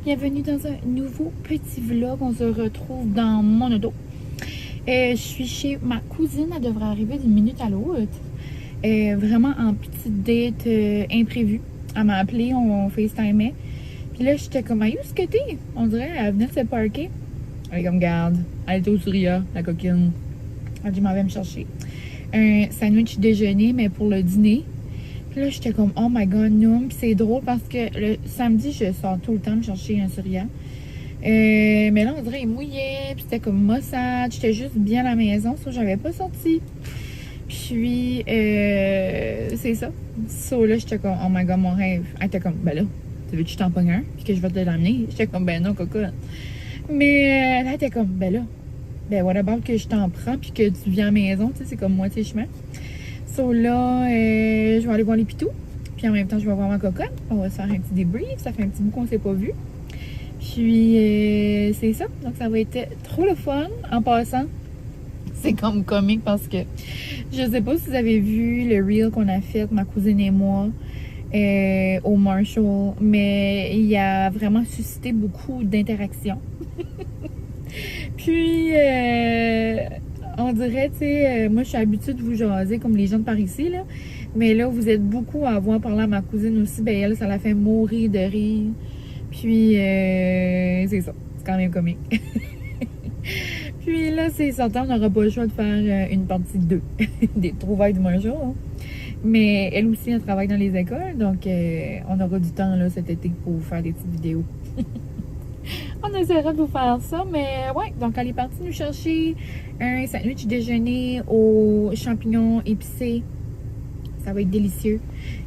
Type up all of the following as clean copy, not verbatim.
Bienvenue dans un nouveau petit vlog. On se retrouve dans mon auto. Je suis chez ma cousine. Elle devrait arriver d'une minute à l'autre. Vraiment en petite date imprévue. Elle m'a appelé, on FaceTimait. Puis là, j'étais comme, où est-ce que t'es? On dirait qu'elle venait de se parker. Elle est comme, garde, elle est au Souria, la coquine. Elle dit, je m'en vais me chercher un sandwich déjeuner, mais pour le dîner. Puis là, j'étais comme, oh my god, non. Puis c'est drôle parce que le samedi, je sors tout le temps me chercher un Souria. Mais là, on dirait qu'il mouillait, puis c'était comme maussade. J'étais juste bien à la maison, ça, j'avais pas sorti. Puis, c'est ça. So là, j'étais comme, oh my god, mon rêve. Elle était comme, ben là, tu veux que je t'en pogne un, puis que je vais te l'amener? J'étais comme, ben non, coco. Mais là, elle était comme, ben là, ben what about que je t'en prends, puis que tu viens à la maison, tu sais, c'est comme moitié chemin. So là, je vais aller voir les pitous, puis en même temps, je vais voir ma cocotte. On va se faire un petit débrief, ça fait un petit bout qu'on s'est pas vu. Puis, c'est ça. Donc, ça va être trop le fun. En passant, c'est comme comique parce que je sais pas si vous avez vu le reel qu'on a fait, ma cousine et moi, au Marshall, mais il a vraiment suscité beaucoup d'interactions. Puis, on dirait, tu sais, moi, je suis habituée de vous jaser comme les gens de par ici, là. Mais là, vous êtes beaucoup à avoir parlé à ma cousine aussi. Ben, elle, ça l'a fait mourir de rire. Puis, c'est ça. C'est quand même comique. Puis là, c'est certain, on n'aura pas le choix de faire une partie 2 des trouvailles du Marshall. Hein. Mais elle aussi, elle travaille dans les écoles. Donc, on aura du temps là, cet été pour faire des petites vidéos. On essaiera de vous faire ça. Mais ouais, donc elle est partie nous chercher un sandwich déjeuner aux champignons épicés. Ça va être délicieux.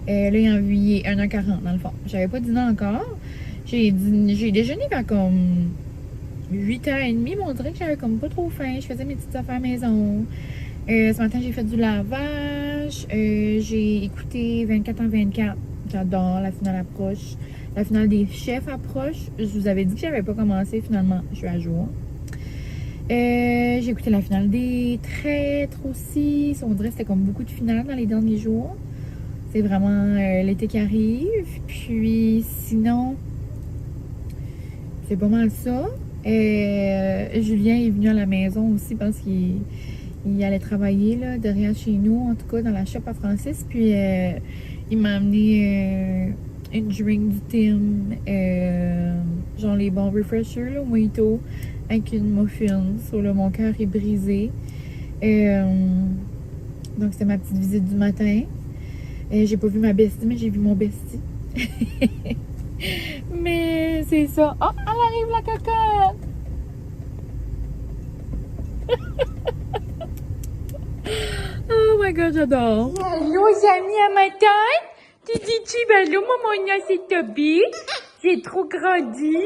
Là, il a envoyé 1h40 dans le fond. J'avais pas dîné encore. J'ai déjeuné vers comme 8h30, mais on dirait que j'avais comme pas trop faim. Je faisais mes petites affaires maison. Ce matin, j'ai fait du lavage. J'ai écouté 24h24. J'adore, la finale approche. La finale des chefs approche. Je vous avais dit que j'avais pas commencé, finalement. Je suis à jour. J'ai écouté la finale des traîtres aussi. On dirait que c'était comme beaucoup de finales dans les derniers jours. C'est vraiment l'été qui arrive. Puis sinon, c'est pas mal ça. Julien est venu à la maison aussi parce qu'il allait travailler là, derrière chez nous, en tout cas dans la shop à Francis. Puis il m'a amené une drink du Tim, genre les bons refreshers, là, mojito, avec une muffin. So, là, mon cœur est brisé. Donc c'était ma petite visite du matin. J'ai pas vu ma bestie, mais j'ai vu mon bestie. Mais c'est ça. Oh, elle arrive la cocotte! Oh my god, j'adore. Allô, les amis à matin? Tu dis-tu, ben là, maman, c'est Toby. J'ai trop grandi.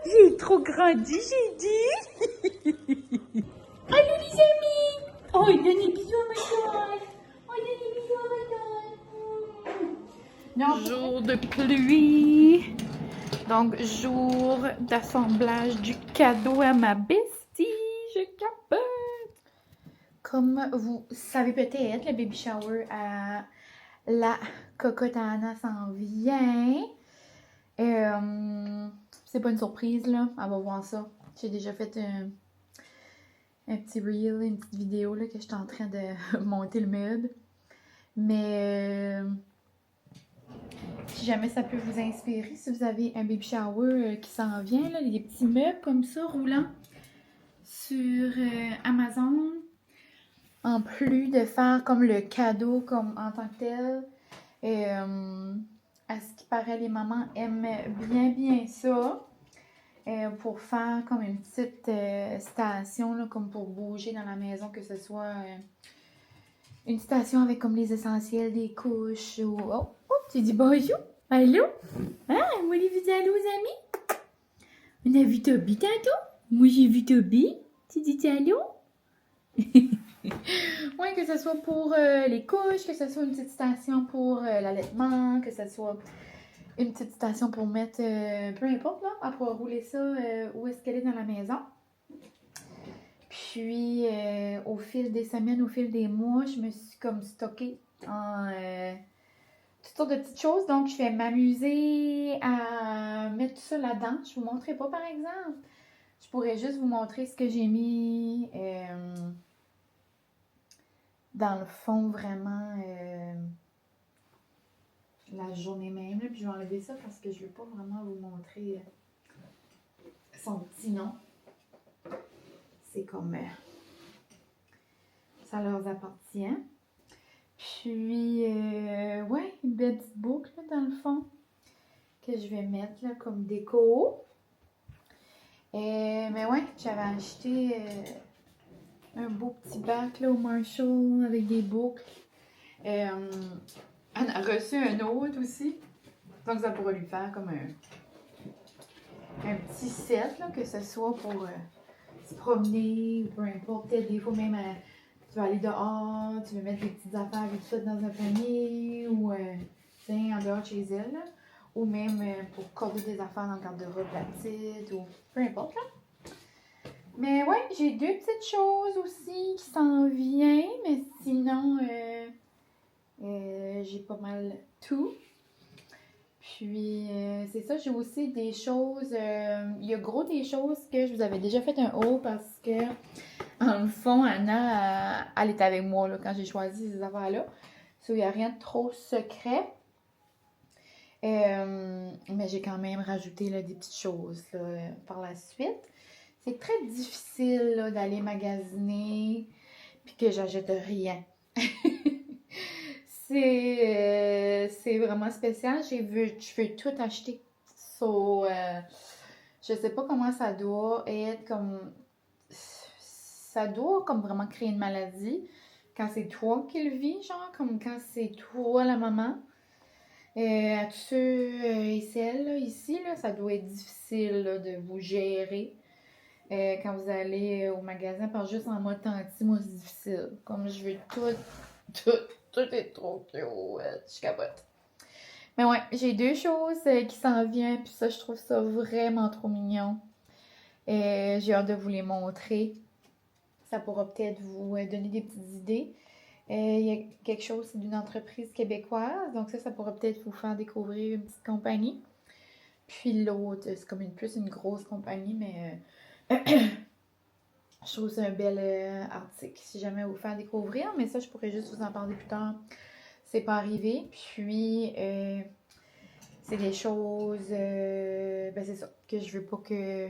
J'ai trop grandi, j'ai dit. Allô, les amis? Oh, donne des bisous à matin. Oh, donne des bisous à matin. Jour de pluie. Donc, jour d'assemblage du cadeau à ma bestie. Je capote. Comme vous savez peut-être, le baby shower à la cocotte à Anna s'en vient. C'est pas une surprise, là. Elle va voir ça. J'ai déjà fait un petit reel, une petite vidéo, là, que j'étais en train de monter le meuble. Mais si jamais ça peut vous inspirer, si vous avez un baby shower qui s'en vient, là, des petits meubles comme ça, roulants sur Amazon. En plus de faire comme le cadeau comme en tant que tel, à ce qui paraît, les mamans aiment bien ça. Pour faire comme une petite station, là, comme pour bouger dans la maison, que ce soit une station avec comme les essentiels, des couches ou... Oh, tu dis bonjour? Allô? Hein? Moi, j'ai vu allô, aux amis? On a vu Toby tantôt? Moi, j'ai vu Toby. Tu dis allô? Ouais, que ce soit pour les couches, que ce soit une petite station pour l'allaitement, que ce soit une petite station pour mettre, peu importe, là, à pouvoir rouler ça où est-ce qu'elle est dans la maison. Puis, au fil des semaines, au fil des mois, je me suis comme stockée en toutes sortes de petites choses. Donc, je vais m'amuser à mettre tout ça là-dedans. Je vous montrerai pas, par exemple. Je pourrais juste vous montrer ce que j'ai mis dans le fond, vraiment, la journée même. Là. Puis je vais enlever ça parce que je ne veux pas vraiment vous montrer son petit nom. C'est comme... ça leur appartient. Puis, ouais, une belle petite boucle là, dans le fond que je vais mettre là, comme déco. Mais ouais, j'avais acheté un beau petit bac là, au Marshall avec des boucles. Elle a reçu un autre aussi. Donc ça pourrait lui faire comme un petit set, là, que ce soit pour se promener ou peu importe. Peut-être des fois même tu vas aller dehors, tu veux mettre des petites affaires vite fait dans un panier ou en dehors de chez elle. Là. Ou même pour corder des affaires dans le garde-robe de la petite ou peu importe. Là. Mais ouais, j'ai deux petites choses aussi qui s'en viennent, mais sinon j'ai pas mal tout. Puis c'est ça, j'ai aussi des choses, il y a gros des choses que je vous avais déjà fait un haul parce que en le fond, Anna, elle était avec moi là, quand j'ai choisi ces affaires-là. Il n'y a rien de trop secret. Mais j'ai quand même rajouté là, des petites choses là, par la suite. C'est très difficile là, d'aller magasiner puis que j'achète rien. C'est vraiment spécial. Je veux tout acheter. Je sais pas comment ça doit être comme... Ça doit comme vraiment créer une maladie quand c'est toi qui le vis, genre, comme quand c'est toi la maman. À tous ceux et celles là, ici, là, ça doit être difficile là, de vous gérer quand vous allez au magasin, parce que juste en mode tanti, moi c'est difficile. Comme je veux tout est trop cute, je capote. Mais ouais, j'ai deux choses qui s'en viennent, puis ça, je trouve ça vraiment trop mignon. J'ai hâte de vous les montrer. Ça pourra peut-être vous donner des petites idées. Il y a quelque chose, c'est d'une entreprise québécoise, donc ça pourra peut-être vous faire découvrir une petite compagnie. Puis l'autre, c'est comme plus une grosse compagnie, mais je trouve que c'est un bel article si jamais vous faire découvrir, mais ça, je pourrais juste vous en parler plus tard. C'est pas arrivé. Puis, c'est des choses, ben c'est ça, que je veux pas que...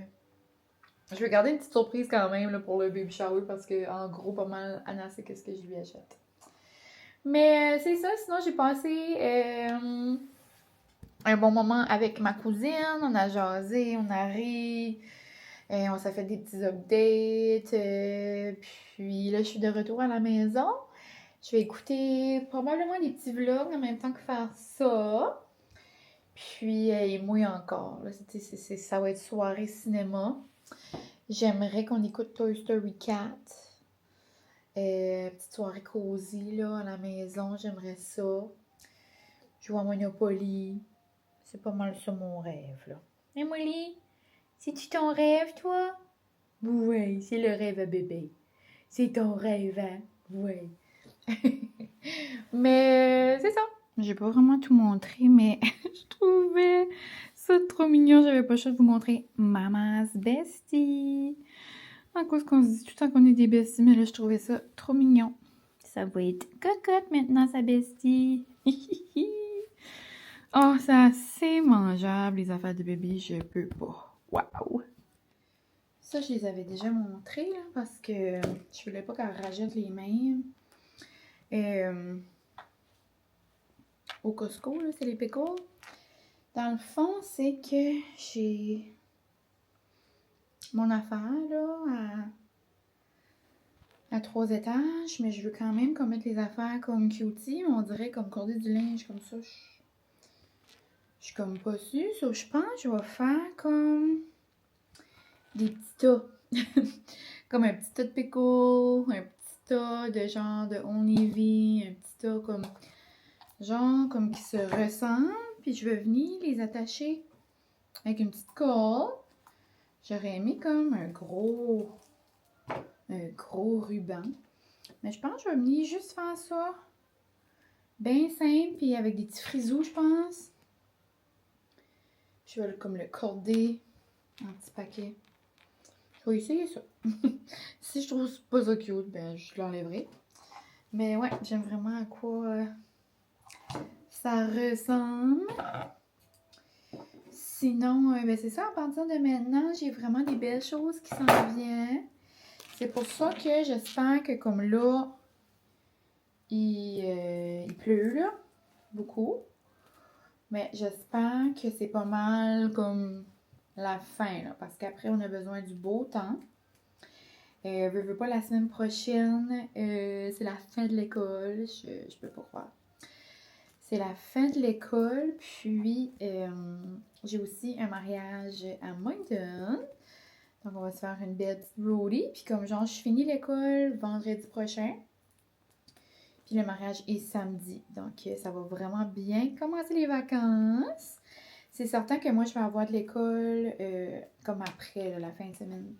Je veux garder une petite surprise quand même là, pour le baby shower parce que, en gros, pas mal, Anna sait qu'est-ce que je lui achète. Mais c'est ça, sinon j'ai passé un bon moment avec ma cousine, on a jasé, on a ri, on s'est fait des petits updates, puis là je suis de retour à la maison. Je vais écouter probablement des petits vlogs en même temps que faire ça. Puis il mouille encore, là, ça va être soirée cinéma. J'aimerais qu'on écoute Toy Story 4. Petite soirée cosy là, à la maison, j'aimerais ça. Jouer à Monopoly. C'est pas mal ça mon rêve, là. Hey Molly, c'est-tu ton rêve, toi? Oui, c'est le rêve à bébé. C'est ton rêve, hein? Oui. Mais c'est ça. J'ai pas vraiment tout montré, mais je trouvais ça trop mignon. J'avais pas le choix de vous montrer Mama's Bestie. À cause qu'on se dit tout le temps qu'on est des besties, mais là, je trouvais ça trop mignon. Ça va être cocotte maintenant, sa bestie. Oh, c'est assez mangeable, les affaires de bébé, je peux pas. Waouh! Ça, je les avais déjà montrées, là, parce que je voulais pas qu'elle rajoute les mêmes. Au Costco, là, c'est les pickles. Dans le fond, c'est que j'ai mon affaire, là, à 3 étages, mais je veux quand même qu'on mette les affaires comme cutie, on dirait comme corder du linge, comme ça. Je suis comme pas sûre, so, je pense que je vais faire comme des petits tas. Comme un petit tas de pickles, un petit tas de genre de Old Navy, un petit tas comme genre comme qui se ressemblent. Puis je vais venir les attacher avec une petite colle. J'aurais aimé comme un gros ruban. Mais je pense que je vais venir juste faire ça. Bien simple, puis avec des petits frisous, je pense. Je vais comme le corder en petits paquets. Je vais essayer ça. Si je trouve pas ça cute, ben je l'enlèverai. Mais ouais, j'aime vraiment à quoi ça ressemble. Sinon, ben c'est ça, à partir de maintenant, j'ai vraiment des belles choses qui s'en viennent. C'est pour ça que j'espère que comme là, il pleut là, beaucoup. Mais j'espère que c'est pas mal comme la fin, là, parce qu'après, on a besoin du beau temps. Veux pas la semaine prochaine, c'est la fin de l'école, je peux pas croire. C'est la fin de l'école, puis j'ai aussi un mariage à Moncton. Donc, on va se faire une belle petite roadie. Puis comme genre, je finis l'école vendredi prochain. Puis le mariage est samedi. Donc, ça va vraiment bien commencer les vacances. C'est certain que moi, je vais avoir de l'école comme après, là, la fin de semaine.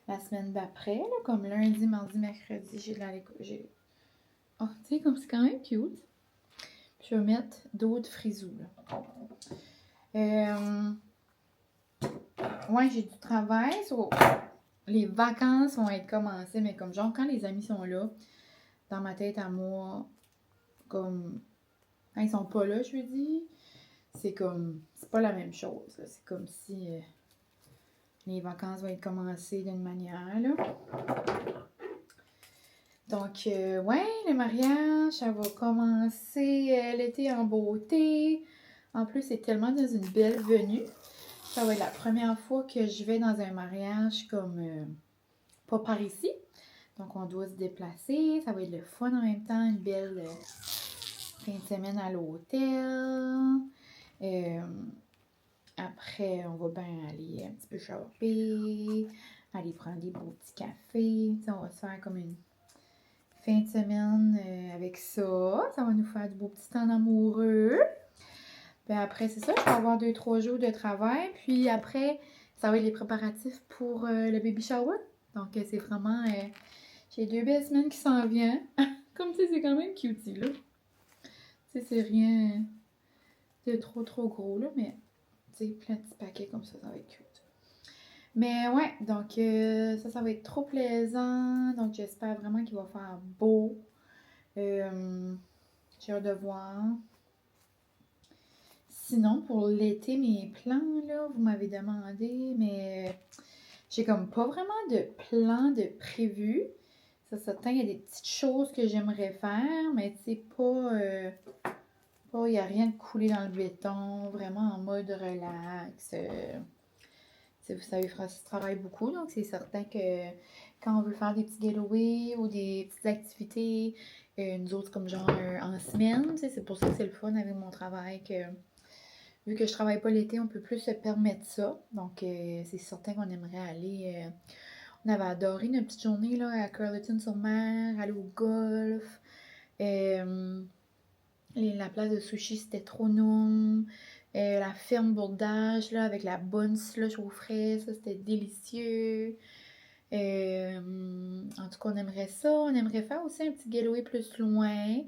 La semaine d'après, là, comme lundi, mardi, mercredi, j'ai de l'école. Oh, tu sais, comme c'est quand même cute. Puis je vais mettre d'autres frisous, là. Ouais, j'ai du travail. Les vacances vont être commencées, mais comme genre, quand les amis sont là, dans ma tête à moi, comme quand ils sont pas là, je veux dire, c'est comme, c'est pas la même chose. C'est comme si les vacances vont être commencées d'une manière, là. Donc, ouais, le mariage, ça va commencer l'été en beauté. En plus, c'est tellement dans une belle venue. Ça va être la première fois que je vais dans un mariage comme pas par ici. Donc, on doit se déplacer. Ça va être le fun en même temps. Une belle fin de semaine à l'hôtel. Après, on va bien aller un petit peu shopper. Aller prendre des beaux petits cafés. T'sais, on va se faire comme une fin de semaine avec ça. Ça va nous faire du beau petit temps amoureux. Puis après, c'est ça. Je vais avoir 2-3 jours de travail. Puis après, ça va être les préparatifs pour le baby shower. Donc, c'est vraiment... j'ai 2 belles semaines qui s'en viennent. Comme tu sais, c'est quand même cutie, là. Tu sais, c'est rien de trop gros, là. Mais, tu sais, plein de petits paquets comme ça va être cute. Mais ouais, donc ça va être trop plaisant. Donc, j'espère vraiment qu'il va faire beau. J'ai hâte de voir. Sinon, pour l'été, mes plans, là, vous m'avez demandé, mais j'ai comme pas vraiment de plan de prévu. Ça s'attend, il y a des petites choses que j'aimerais faire, mais tu sais, il n'y a rien de coulé dans le béton, vraiment en mode relax. Vous savez, Francis travaille beaucoup, donc c'est certain que quand on veut faire des petits getaways ou des petites activités, nous autres, comme genre en semaine, c'est pour ça que c'est le fun avec mon travail que... Vu que je travaille pas l'été, on peut plus se permettre ça. Donc, c'est certain qu'on aimerait aller. On avait adoré notre petite journée là, à Carleton-sur-Mer, aller au golf. La place de sushi, c'était trop non. La ferme Bourdage, là, avec la bonne slush aux fraises, ça, c'était délicieux. En tout cas, on aimerait ça. On aimerait faire aussi un petit getaway plus loin.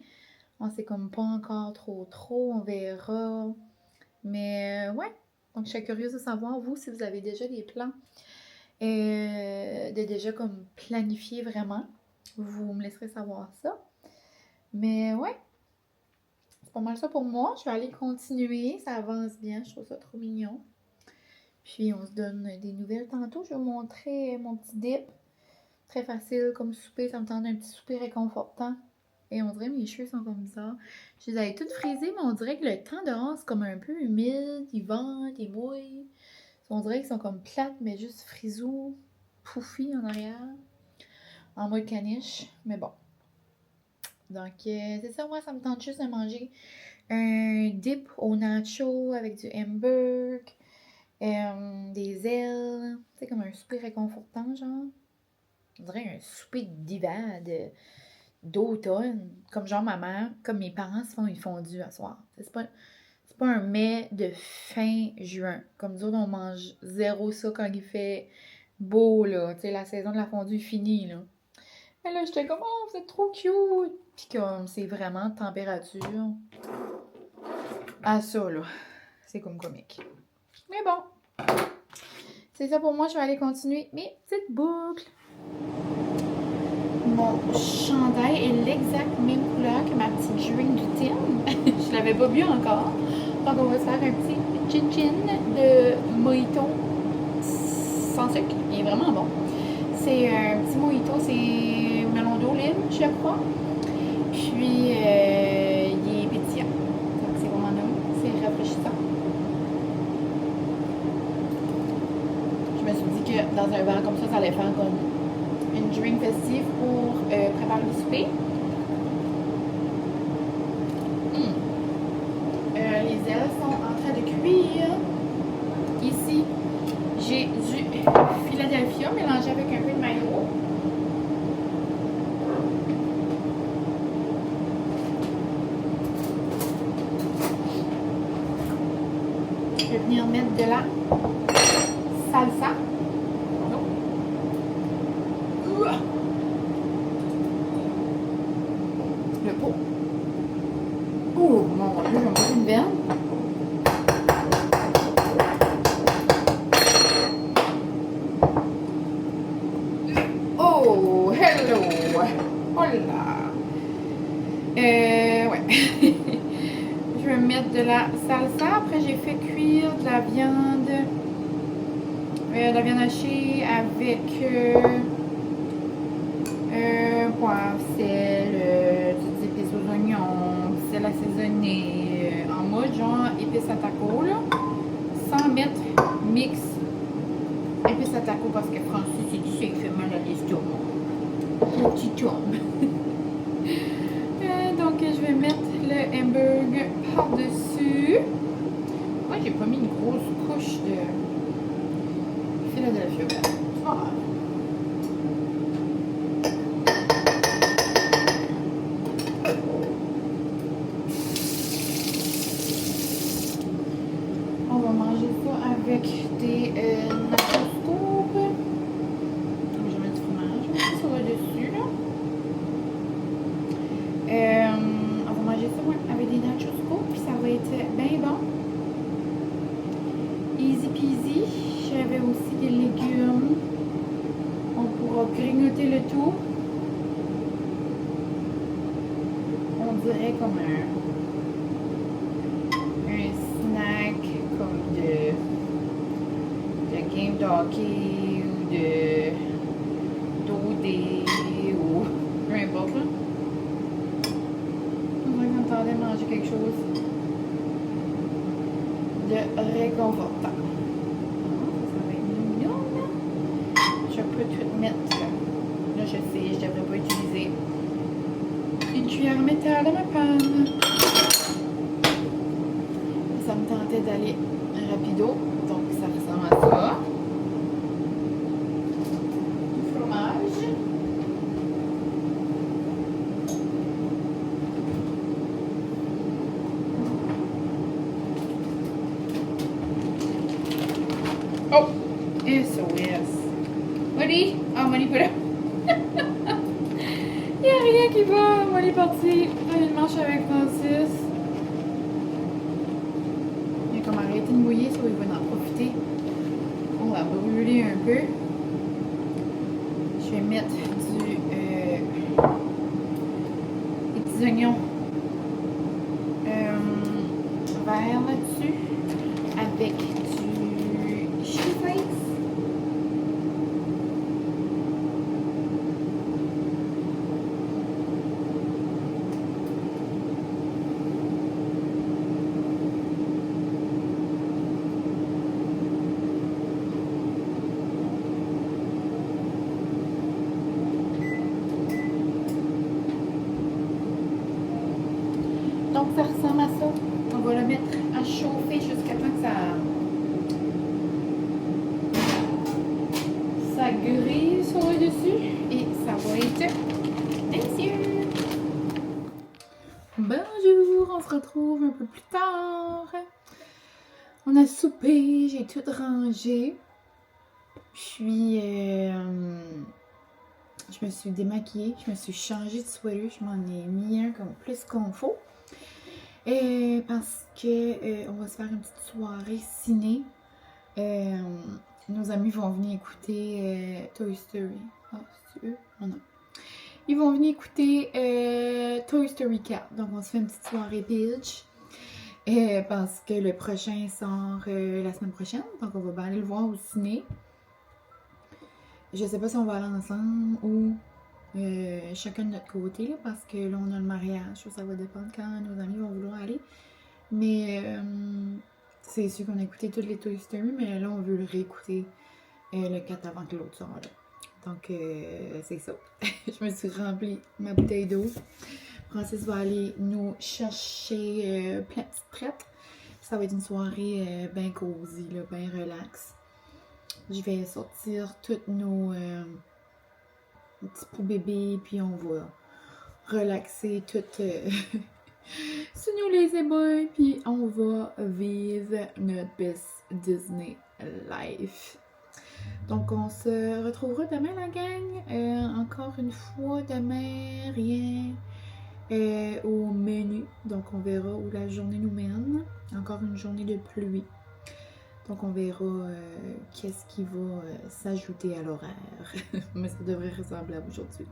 On sait comme pas encore trop. On verra. Mais ouais, donc je serais curieuse de savoir, vous, si vous avez déjà des plans de déjà comme planifier vraiment. Vous me laisserez savoir ça. Mais ouais, c'est pas mal ça pour moi. Je vais aller continuer. Ça avance bien. Je trouve ça trop mignon. Puis on se donne des nouvelles tantôt. Je vais vous montrer mon petit dip. Très facile comme souper. Ça me tente un petit souper réconfortant. Et on dirait que mes cheveux sont comme bizarres. Je les avais toutes frisées, mais on dirait que le temps dehors, c'est comme un peu humide. Il vente, il mouille. On dirait qu'ils sont comme plates, mais juste frisous, poufis en arrière. En mode caniche. Mais bon. Donc, c'est ça. Moi, ça me tente juste de manger un dip au nacho avec du hamburg, des ailes. C'est comme un souper réconfortant, genre. On dirait un souper d'hiver, d'automne. Comme genre ma mère, comme mes parents se font une fondue à soir. C'est pas un mets de fin juin. Comme nous autres, on mange zéro ça quand il fait beau, là. Tu sais, la saison de la fondue est finie, là. Mais là, j'étais comme, oh, vous êtes trop cute! Puis comme, c'est vraiment température à ça, là. C'est comme comique. Mais bon, c'est ça pour moi. Je vais aller continuer mes petites boucles. Mon chandail est l'exacte même couleur que ma petite drink du tin. Je l'avais pas bu encore. Donc on va se faire un petit chin-chin de mojito sans sucre. Il est vraiment bon. C'est un petit mojito, c'est melon d'olive, je crois. Puis il est pétillant. Donc c'est vraiment nice, c'est rafraîchissant. Je me suis dit que dans un verre comme ça allait faire comme une drink festive pour préparer le souper. Les ailes sont en train de cuire. Ici, j'ai du Philadelphia mélangé avec un peu de mayo. Je vais venir mettre de la salsa. Le pot. Oh mon Dieu, j'ai encore une veine. Oh, hello! Oh là! Ouais. Je vais mettre de la salsa. Après, j'ai fait cuire de la viande hachée avec poivre, sel, petites épices aux oignons, sel assaisonné, en mode genre épices à taco, là, sans mettre mix épices à taco parce que Francis, il dit ça, il fait mal à l'estomac. Le petit chum. Donc, je vais mettre le hamburger par-dessus. Moi, j'ai pas mis une grosse couche de Philadelphia. C'est pas grave. On va manger ça avec des nachos courts. Je vais mettre du fromage. Je vais mettre ça dessus là. On va manger ça avec des nachos courts, puis ça va être bien bon. Easy peasy. J'avais aussi des légumes. On pourra grignoter le tout. On dirait comme un snack comme de game de hockey ou d'OD ou peu importe là. On dirait qu'on tendait à manger quelque chose de réconfortant. Ça va être mignon là. Je peux tout mettre là. Là je sais, je devrais pas utiliser une cuillère métal à ma panne. Ça me tentait d'aller rapido, donc ça ressemble à ça. Du fromage. Oh! SOS. Molly! Ah, Molly pas là. Il n'y a rien qui va. Molly est partie faire une marche avec Francis. Il a comme arrêté de mouiller, ça il va en profiter. On va brûler un peu. Je vais mettre des petits oignons verts là-dessus avec du chili flakes. Donc ça ressemble à ça. On va le mettre à chauffer jusqu'à temps que ça grille sur le dessus et ça va être délicieux. Bonjour, on se retrouve un peu plus tard. On a soupé, j'ai tout rangé. Puis je me suis démaquillée, je me suis changée de sweater, je m'en ai mis un comme plus qu'on faut. Parce que on va se faire une petite soirée ciné Nos amis vont venir écouter Toy Story. Ah, c'est eux? Oh non. Ils vont venir écouter Toy Story 4. Donc, on se fait une petite soirée pitch. Parce que le prochain sort la semaine prochaine. Donc, on va aller le voir au ciné. Je sais pas si on va aller ensemble ou chacun de notre côté. Là, parce que là, on a le mariage. Ça va dépendre quand nos amis vont vouloir aller. Mais c'est sûr qu'on a écouté toutes les Toy Story. Mais là, on veut le réécouter le 4 avant que l'autre sorte. Là. Donc, c'est ça. Je me suis rempli ma bouteille d'eau. Francis va aller nous chercher plein de petites prêtes. Ça va être une soirée bien cosy, bien relax. Je vais sortir tous nos petits poux bébés, puis on va relaxer tout sur nous les éboys, puis on va vivre notre best Disney life. Donc, on se retrouvera demain, la gang. Encore une fois, demain, rien au menu. Donc, on verra où la journée nous mène. Encore une journée de pluie. Donc, on verra qu'est-ce qui va s'ajouter à l'horaire. Mais ça devrait ressembler à aujourd'hui.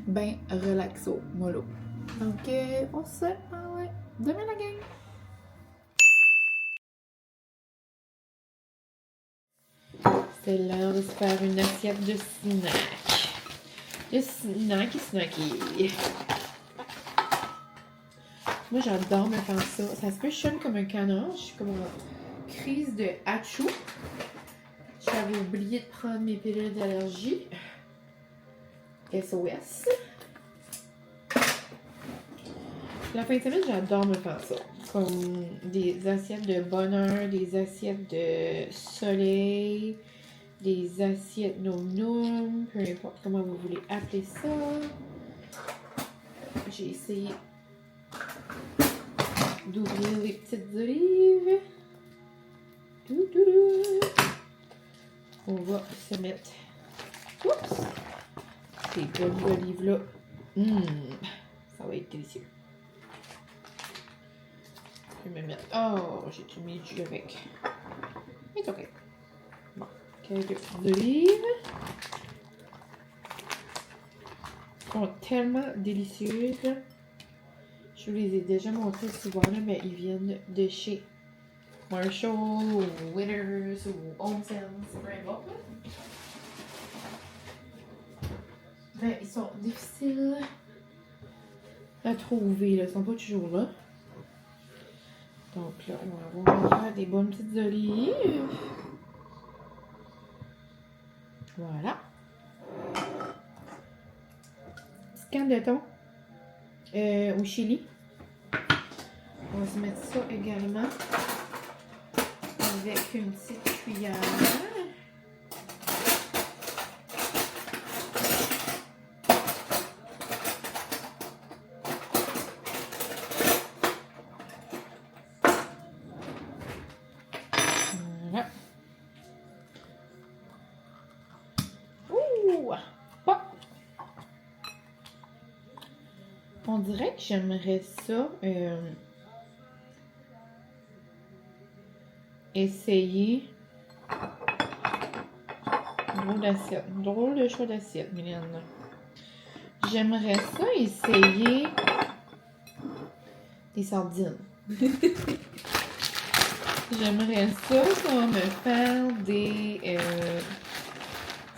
Ben, relaxo, mollo. Donc, on se parle demain, la gang. C'est l'heure de se faire une assiette de snack. De snacky. Moi, j'adore me faire ça. Ça se peut chum comme un canard. Je suis comme en crise de hachou. J'avais oublié de prendre mes pilules d'allergie. SOS. La fin de semaine, j'adore me faire ça. Comme des assiettes de bonheur, des assiettes de soleil, des assiettes nom-nom, peu importe comment vous voulez appeler ça. J'ai essayé d'ouvrir les petites olives. On va se mettre ces bonnes olives-là. Ça va être délicieux. Je vais me mettre... Oh, j'ai tout mis du jus avec. C'est ok. Bon, quelques olives. Elles sont tellement délicieuses. Je vous les ai déjà montrées souvent, là, mais ils viennent de chez Marshall ou Winners ou Home Sense, peu importe. Ben, ils sont difficiles à trouver, là. Ils sont pas toujours là. Donc là, on va avoir des bonnes petites olives. Voilà. Petite canne de thon au chili. On va se mettre ça également avec une petite cuillère. Voilà. Ouh! Pop! On dirait que j'aimerais ça essayer. Drôle de choix d'assiette, Mylène. J'aimerais ça essayer des sardines. J'aimerais ça pour me faire des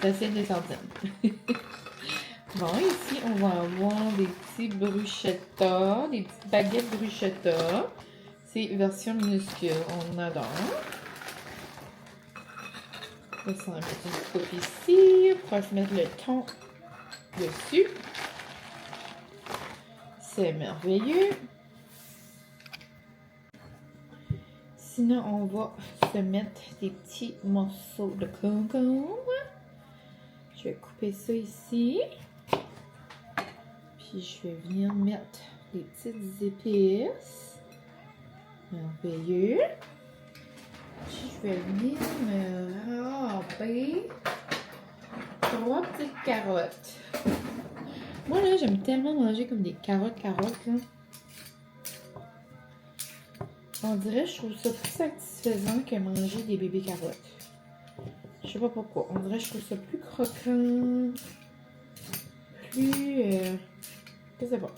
assiettes de sardines. Bon, ici, on va avoir des petits bruschetta, des petites baguettes bruschetta. C'est version minuscule, on adore. On va s'en mettre une coupe ici. On va se mettre le thon dessus. C'est merveilleux. Sinon, on va se mettre des petits morceaux de concombre. Je vais couper ça ici. Puis je vais venir mettre des petites épices. Merveilleux. Puis je vais venir me râper 3 petites carottes. Moi là, j'aime tellement manger comme des carottes là. On dirait que je trouve ça plus satisfaisant que manger des bébés carottes. Je sais pas pourquoi. On dirait que je trouve ça plus croquant. Plus... je sais pas.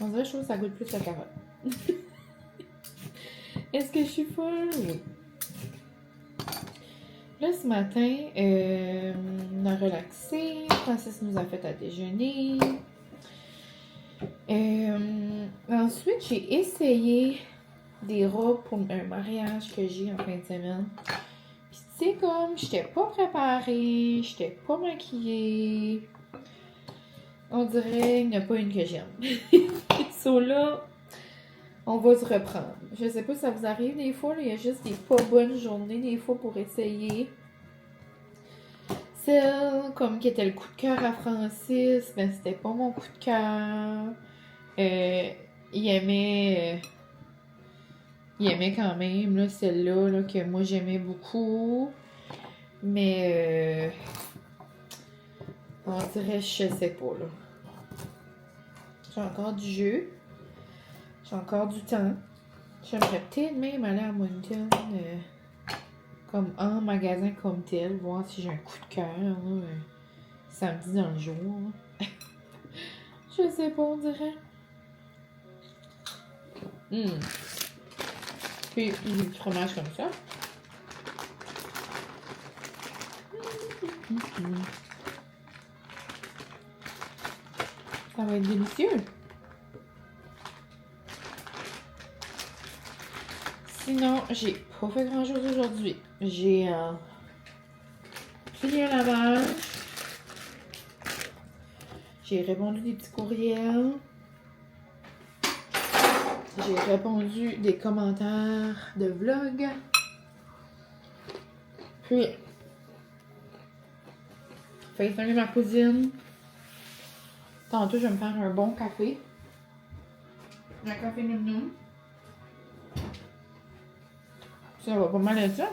On dirait que je trouve que ça goûte plus la carotte. Est-ce que je suis folle? Oui. Là, ce matin, on a relaxé. Francis nous a fait à déjeuner. Ensuite, j'ai essayé des robes pour un mariage que j'ai en fin de semaine. Puis, tu sais, comme, j'étais pas préparée, j'étais pas maquillée. On dirait qu'il n'y en a pas une que j'aime. So là, on va se reprendre. Je sais pas si ça vous arrive des fois, là, il y a juste des pas bonnes journées des fois pour essayer. Celle, comme qui était le coup de cœur à Francis, ben c'était pas mon coup de cœur. Il aimait quand même là, celle-là là, que moi j'aimais beaucoup. Mais on dirait, je sais pas là. J'ai encore du jeu. J'ai encore du temps. J'aimerais peut-être même aller à Moncton comme en magasin comme tel, voir si j'ai un coup de cœur là, samedi dans le jour. Je sais pas, on dirait. Puis du fromage comme ça. Ça va être délicieux. Sinon, j'ai pas fait grand chose aujourd'hui. J'ai fini un lavage. J'ai répondu des petits courriels. J'ai répondu des commentaires de vlog. Puis, fait saluer ma cousine. Tantôt, je vais me faire un bon café. Un café noun. Ça va pas mal être ça.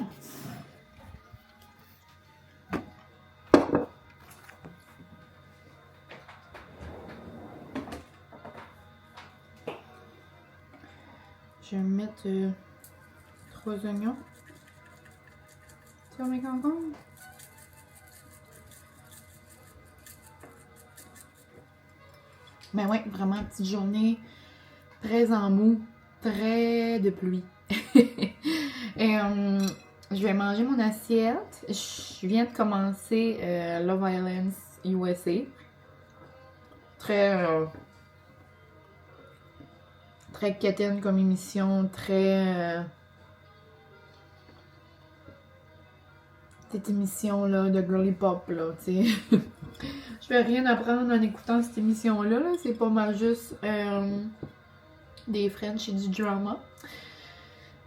Je vais mettre 3 oignons sur mes concombres. Ben ouais, vraiment petite journée très en mou, très de pluie. Et je vais manger mon assiette. Je viens de commencer Love Island USA. Très quétaine comme émission, très cette émission là de girly pop là, tu sais. Je vais rien apprendre en écoutant cette émission là, c'est pas mal juste des French et du drama.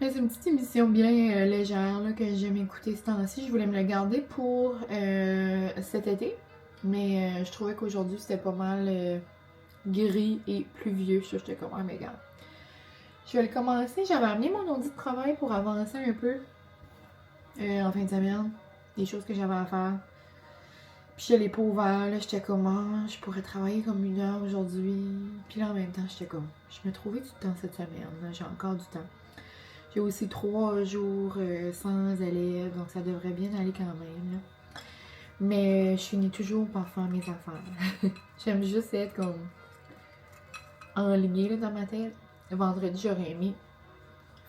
Mais c'est une petite émission bien légère là, que j'aime écouter ce temps-ci. Je voulais me la garder pour cet été, mais je trouvais qu'aujourd'hui c'était pas mal gris et pluvieux. J'étais comme ah mais gars. Je vais le commencer. J'avais amené mon ordi de travail pour avancer un peu en fin de semaine. Des choses que j'avais à faire. Puis je l'ai pas ouvert. Là, j'étais comme, ah, je pourrais travailler comme 1 heure aujourd'hui. Puis là, en même temps, j'étais comme, je me trouvais du temps cette semaine. J'ai encore du temps. J'ai aussi 3 jours sans élèves. Donc ça devrait bien aller quand même. Là. Mais je finis toujours par faire mes affaires. J'aime juste être comme enlignée là, dans ma tête. Le vendredi, j'aurais aimé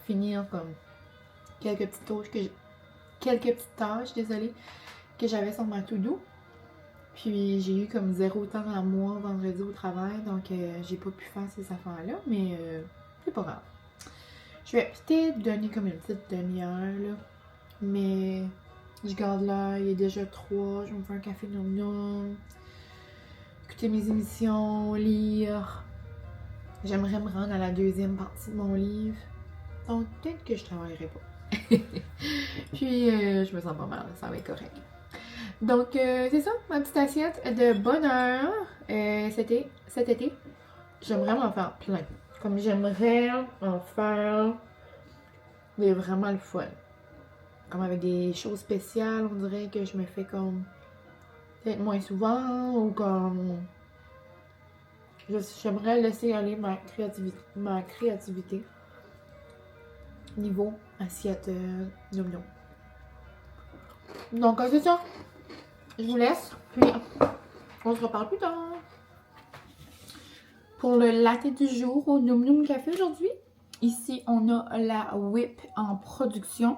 finir comme quelques petites tâches, désolée, que j'avais sur ma to-do. Puis j'ai eu comme 0 temps à moi vendredi au travail, donc j'ai pas pu faire ces affaires-là, mais c'est pas grave. Je vais peut-être donner comme une petite demi-heure, là, mais je garde l'heure, il est déjà 3, je vais me faire un café noun, écouter mes émissions, lire. J'aimerais me rendre à la 2e partie de mon livre. Donc, peut-être que je travaillerai pas. Puis, je me sens pas mal. Ça va être correct. Donc, c'est ça. Ma petite assiette de bonheur. C'était cet été. J'aimerais en faire plein. Comme j'aimerais en faire des vraiment le fun. Comme avec des choses spéciales. On dirait que je me fais comme peut-être moins souvent. Ou comme J'aimerais laisser aller ma créativité niveau assiette Noum Noum. Donc, c'est ça. Je vous laisse. Puis, on se reparle plus tard. Pour le latte du jour au Noum Noum Café aujourd'hui, ici, on a la whip en production.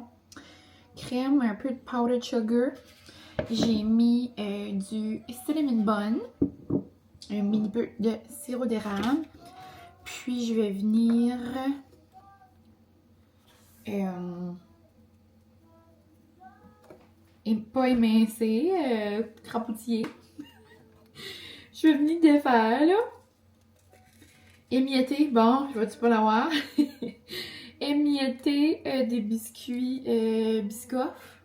Crème, un peu de powdered sugar. J'ai mis du cinnamon bun. Un mini peu de sirop d'érable. Puis, je vais venir... et pas émincer, crapoutiller. Je vais venir défaire, là. Émietter, bon, je vais-tu pas l'avoir? Émietter des biscuits Biscoff.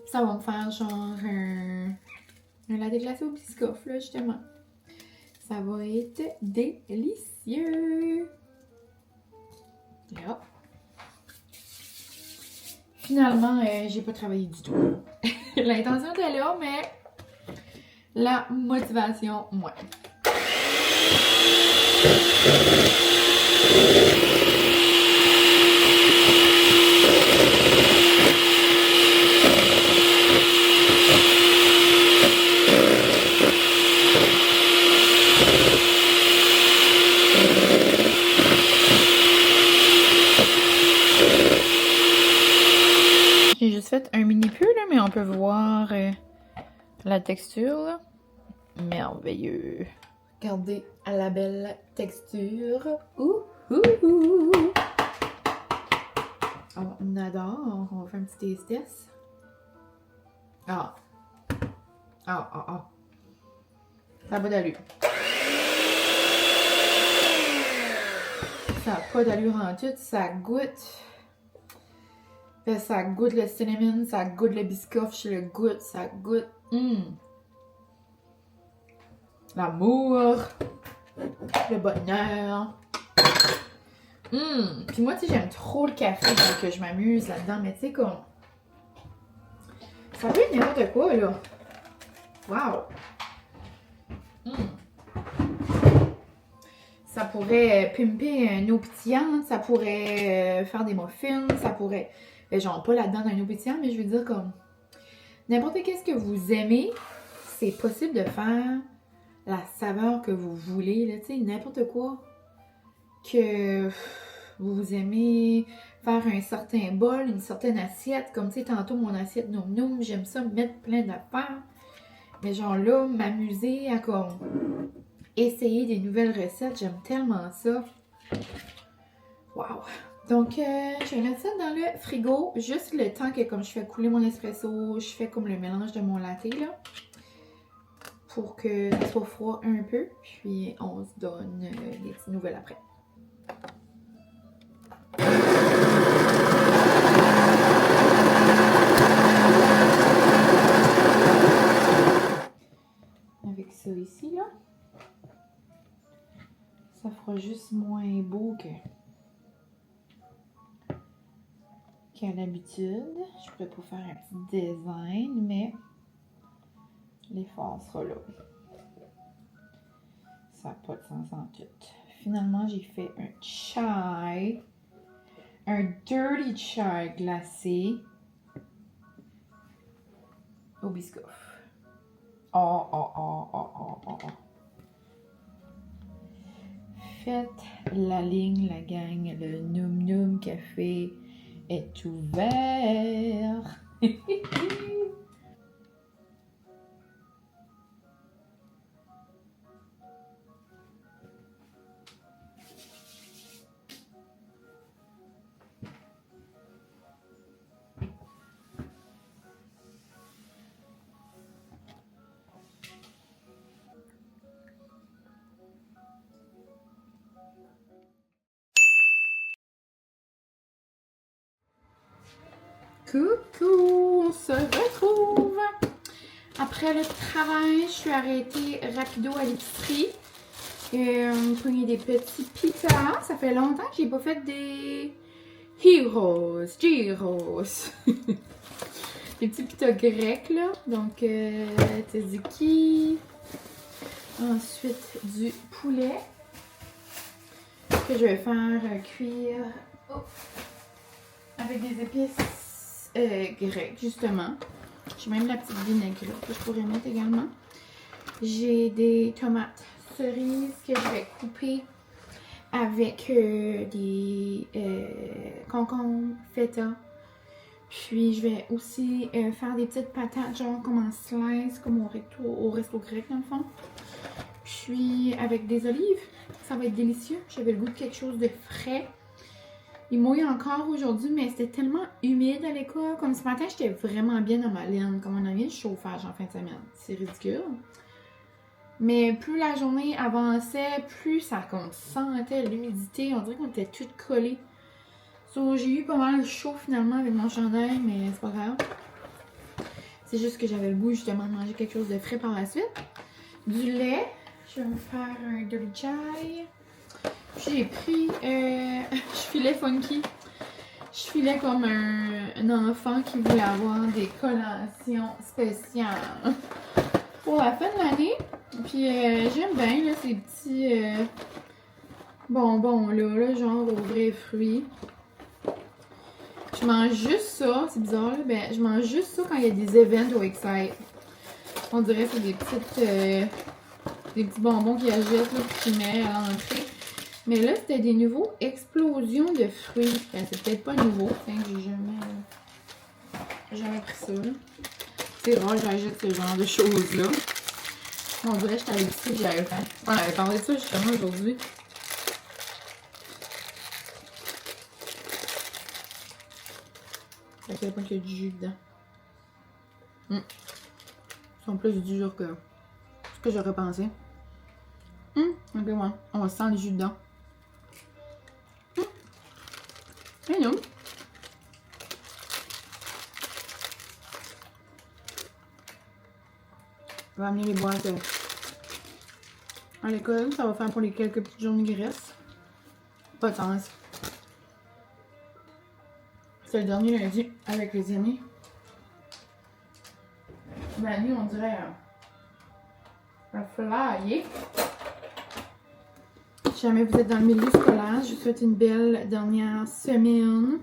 Ça va me faire genre un latte glacé au Biscoff, là, justement. Ça va être délicieux. Là. Finalement, j'ai pas travaillé du tout. L'intention était là, mais la motivation, moins. J'ai juste fait un mini peu, là, mais on peut voir la texture, là. Merveilleux. Regardez la belle texture. Ouh, ouh, ouh. Oh, on adore. On va faire un petit taste. Ah. Ah, ah, ah. Ça n'a pas d'allure. Ça n'a pas d'allure en tout. Ça goûte. Ça goûte le cinnamon, ça goûte le biscoff, je le goûte, ça goûte. L'amour, le bonheur. Puis moi, tu sais, j'aime trop le café, donc je m'amuse là-dedans, mais tu sais, comme. Ça peut être n'importe quoi, là. Wow! Ça pourrait pimper une eau pétillante, ça pourrait faire des muffins, ça pourrait. Genre pas là-dedans dans une eau pétillante, mais je veux dire comme. N'importe qu'est-ce que vous aimez, c'est possible de faire la saveur que vous voulez, là, tu sais, n'importe quoi que vous aimez faire un certain bol, une certaine assiette, comme tu sais, tantôt mon assiette Noum Noum, j'aime ça mettre plein d'affaires, mais genre là, m'amuser à comme essayer des nouvelles recettes, j'aime tellement ça. Wow! Donc, je vais mettre ça dans le frigo, juste le temps que comme je fais couler mon espresso, je fais comme le mélange de mon latte, là, pour que ça soit froid un peu, puis on se donne des petites nouvelles après. Avec ça ici, là, ça fera juste moins beau qu'à l'habitude. Je pourrais pas faire un petit design, mais l'effort sera là. Ça n'a pas de sens en tout. Finalement, j'ai fait un chai, un dirty chai glacé au biscoff. Oh, oh, oh, oh, oh, oh, oh. Faites la ligne, la gang. Le Noum Noum Café est ouvert. Coucou, on se retrouve. Après le travail, je suis arrêtée rapido à l'épicerie. Prenez des petits pitas. Ça fait longtemps que j'ai pas fait des gyros. Des petits pitas grecs là. Donc tzatziki, Ensuite, du poulet que je vais faire cuire avec des épices grecques, justement. J'ai même la petite vinaigrette que je pourrais mettre également. J'ai des tomates cerises que je vais couper avec des concombres feta. Puis je vais aussi faire des petites patates genre comme en slice, comme au resto grec dans le fond. Puis avec des olives, ça va être délicieux. J'avais le goût de quelque chose de frais. Il mouille encore aujourd'hui, mais c'était tellement humide à l'école. Comme ce matin, j'étais vraiment bien dans ma laine. Comme on a mis le chauffage en fin de semaine. C'est ridicule. Mais plus la journée avançait, plus ça qu'on sentait l'humidité. On dirait qu'on était toutes collées. So, j'ai eu pas mal chaud finalement avec mon chandail, mais c'est pas grave. C'est juste que j'avais le goût justement de manger quelque chose de frais par la suite. Du lait. Je vais me faire un dirty chai. J'ai pris... je filais funky. Je filais comme un enfant qui voulait avoir des collations spéciales pour la fin de l'année. Puis j'aime bien là, ces petits bonbons là, genre aux vrais fruits. Je mange juste ça, c'est bizarre là, ben je mange juste ça quand il y a des events au Excite. On dirait que c'est des petits bonbons qu'il achète là, qu'il met à l'entrée. Mais là, c'était des nouveaux explosions de fruits. Ben, c'est peut-être pas nouveau, hein, j'ai jamais pris ça. C'est rare que j'achète ce genre de choses-là. On dirait que j'étais allée ici et j'avais faim. On avait parlé de ça justement aujourd'hui. À quel point il y a du jus dedans. Ils sont plus durs que ce que j'aurais pensé. Ok, ouais. On sent le jus dedans. Et non. On va amener les boîtes à l'école. Ça va faire pour les quelques petites journées qui restent. Pas de sens. C'est le dernier lundi avec les amis. La nuit, on dirait un flyer. Si jamais vous êtes dans le milieu scolaire, je vous souhaite une belle dernière semaine.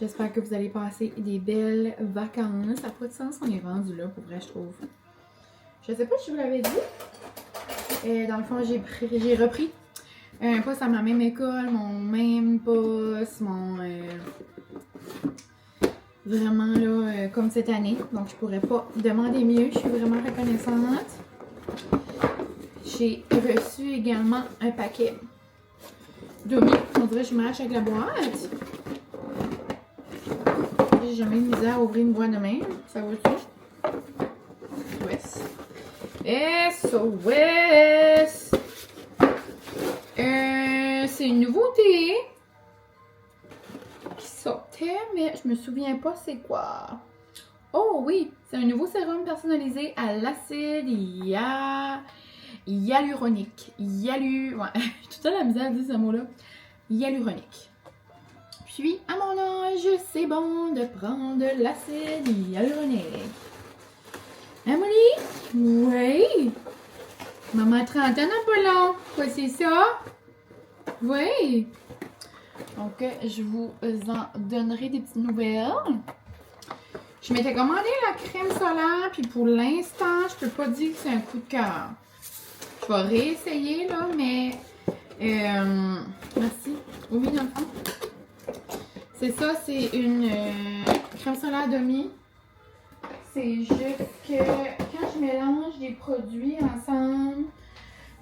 J'espère que vous allez passer des belles vacances. Ça n'a pas de sens, on est rendu là, pour vrai, je trouve. Je sais pas si je vous l'avais dit. Dans le fond, j'ai repris un poste à ma même école, mon même poste, vraiment là, comme cette année. Donc, je pourrais pas demander mieux. Je suis vraiment reconnaissante. J'ai reçu également un paquet d'omis. On dirait que je marche avec la boîte. J'ai jamais eu misère à ouvrir une boîte de main. Ça va-tu? Yes. SOS! C'est une nouveauté qui sortait, mais je me souviens pas c'est quoi. Oh oui, c'est un nouveau sérum personnalisé à l'acide hyaluronique. Ouais, j'ai tout à la misère à dire ce mot-là. Hyaluronique. Puis, à mon âge, c'est bon de prendre de l'acide hyaluronique. Emily? Oui? Maman trentaine n'a pas long. Quoi, c'est ça? Oui. Donc, je vous en donnerai des petites nouvelles. Je m'étais commandé la crème solaire, puis pour l'instant, je peux pas dire que c'est un coup de cœur. Je vais réessayer, là, mais... merci. Oui, dans le fond. C'est ça, c'est une crème solaire demi. C'est juste que quand je mélange des produits ensemble,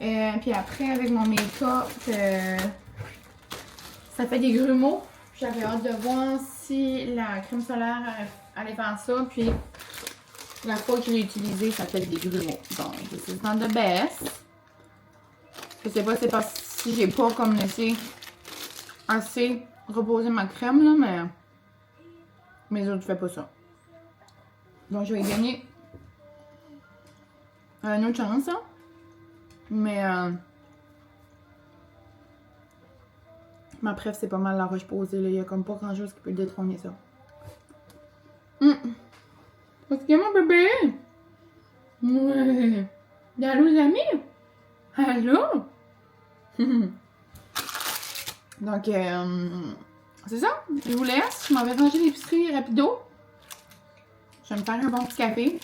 puis après avec mon make-up, ça fait des grumeaux. J'avais hâte de voir si la crème solaire allait faire ça. Puis la fois que je l'ai utilisée, ça fait des grumeaux. Donc, this is not the best. Je sais pas si c'est parce que j'ai pas comme laissé assez reposer ma crème, là, mais mes autres, je fais pas ça. Donc, je vais gagner une autre chance, hein. Mais ma préf, c'est pas mal la roche posée, là. Il y a comme pas grand chose qui peut détrôner ça. que mon bébé? Ouais. Allô les amis? Allô? Donc, c'est ça. Je vous laisse. Je m'en vais ranger l'épicerie rapido. Je vais me faire un bon petit café.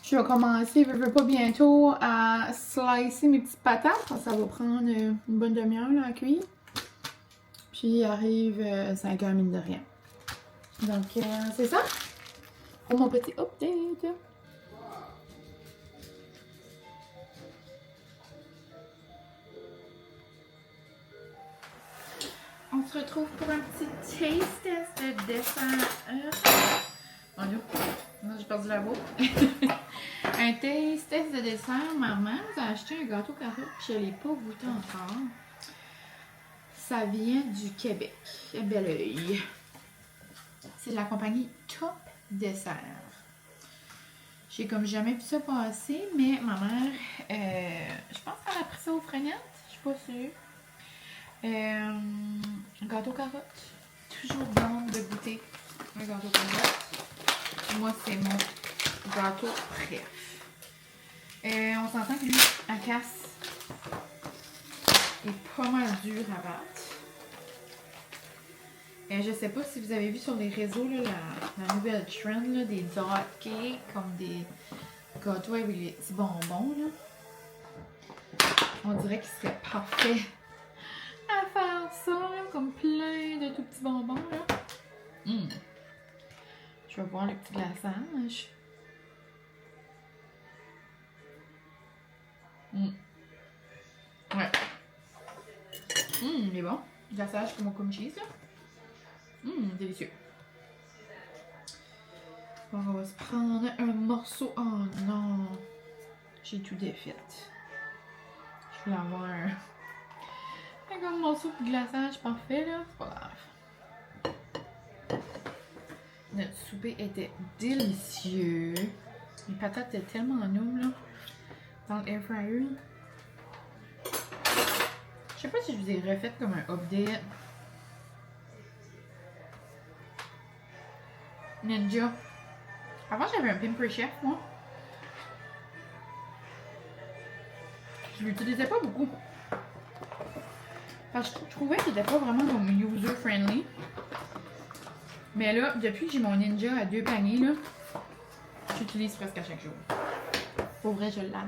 Je vais commencer, je veux pas bientôt, à slicer mes petites patates. Ça va prendre une bonne demi-heure là, à cuire. Puis il arrive 5 heures mine de rien. Donc, c'est ça. Pour mon petit update. On se retrouve pour un petit taste test de dessert. Oh non, j'ai perdu la voix. Un taste test de dessert. Maman nous a acheté un gâteau carotte, puis je ne l'ai pas goûté encore. Ça vient du Québec. Bel oeil. C'est de la compagnie Top Dessert. J'ai comme jamais vu ça passer, mais ma mère, je pense qu'elle a pris ça aux frenettes. Je suis pas sûre. Gâteau carotte. Toujours bon de goûter un gâteau carotte. Moi, c'est mon gâteau préf. On s'entend que lui, à casse, est pas mal dur à battre. Je sais pas si vous avez vu sur les réseaux là, la nouvelle trend là, des hot cakes, comme des gâteaux avec les petits bonbons. Là. On dirait qu'il serait parfait à faire ça, là, comme plein de tout petits bonbons. Là. Je vais voir le petit glaçage. Ouais. Il est bon. Glaçage comme au cream cheese. Là. Délicieux. Bon, on va se prendre un morceau. Oh non! J'ai tout défait. Je voulais avoir un morceau de glaçage parfait, là. C'est pas grave. Notre souper était délicieux. Les patates étaient tellement nobles, là. Dans l'air fryer. Je sais pas si je vous ai refait comme un update. Ninja. Avant, j'avais un Pimper Chef, moi. Je l'utilisais pas beaucoup. Parce que je trouvais qu'il était pas vraiment comme user-friendly. Mais là, depuis que j'ai mon Ninja à 2 paniers, là, j'utilise presque à chaque jour. Pour vrai, je l'adore.